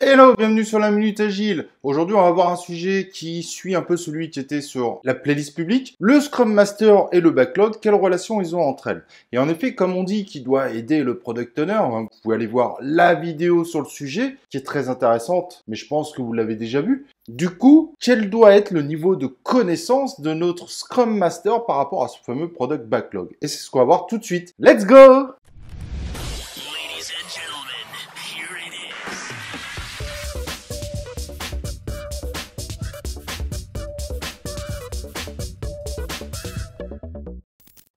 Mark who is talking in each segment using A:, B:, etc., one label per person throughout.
A: Hello, bienvenue sur la Minute Agile. Aujourd'hui, on va voir un sujet qui suit un peu celui qui était sur la playlist publique. Le Scrum Master et le Backlog, quelle relation ils ont entre elles? Et en effet, comme on dit qu'il doit aider le Product Owner, vous pouvez aller voir la vidéo sur le sujet, qui est très intéressante, mais je pense que vous l'avez déjà vu. Du coup, quel doit être le niveau de connaissance de notre Scrum Master par rapport à ce fameux Product Backlog? Et c'est ce qu'on va voir tout de suite. Let's go!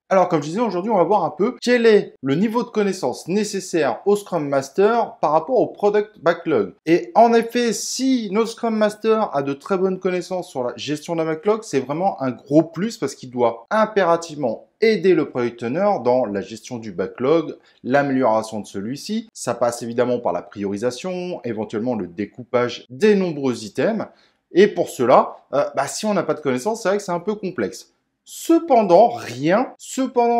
A: Alors, comme je disais, aujourd'hui, on va voir un peu quel est le niveau de connaissance nécessaire au Scrum Master par rapport au Product Backlog. Et en effet, si notre Scrum Master a de très bonnes connaissances sur la gestion d'un backlog, c'est vraiment un gros plus parce qu'il doit impérativement aider le Product Owner dans la gestion du backlog, l'amélioration de celui-ci. Ça passe évidemment par la priorisation, éventuellement le découpage des nombreux items. Et pour cela, si on n'a pas de connaissances, c'est vrai que c'est un peu complexe. Cependant,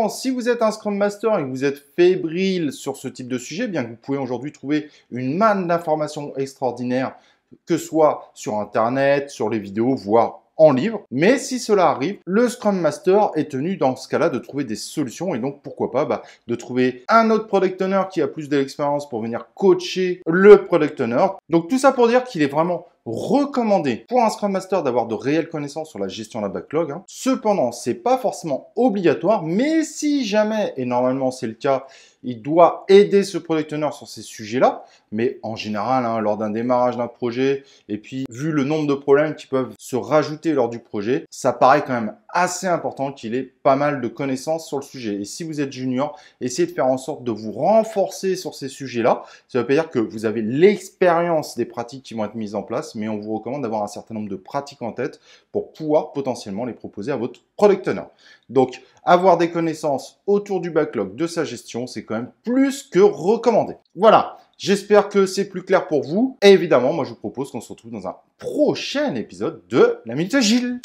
A: si vous êtes un Scrum Master et que vous êtes fébrile sur ce type de sujet, bien que vous pouvez aujourd'hui trouver une manne d'informations extraordinaires, que ce soit sur Internet, sur les vidéos, voire en livre. Mais si cela arrive, le Scrum Master est tenu dans ce cas-là de trouver des solutions et donc pourquoi pas de trouver un autre Product Owner qui a plus de l'expérience pour venir coacher le Product Owner. Donc tout ça pour dire qu'il est vraiment recommandé pour un Scrum Master d'avoir de réelles connaissances sur la gestion de la backlog. Cependant, c'est pas forcément obligatoire, mais si jamais, et normalement c'est le cas, il doit aider ce Product Owner sur ces sujets-là. Mais en général, lors d'un démarrage d'un projet, et puis vu le nombre de problèmes qui peuvent se rajouter lors du projet, ça paraît quand même assez important qu'il ait pas mal de connaissances sur le sujet. Et si vous êtes junior, essayez de faire en sorte de vous renforcer sur ces sujets-là. Ça ne veut pas dire que vous avez l'expérience des pratiques qui vont être mises en place, mais on vous recommande d'avoir un certain nombre de pratiques en tête pour pouvoir potentiellement les proposer à votre Product Owner. Donc, avoir des connaissances autour du backlog, de sa gestion, c'est quand même plus que recommandé. Voilà, j'espère que c'est plus clair pour vous. Et évidemment, moi je vous propose qu'on se retrouve dans un prochain épisode de la Minute Agile.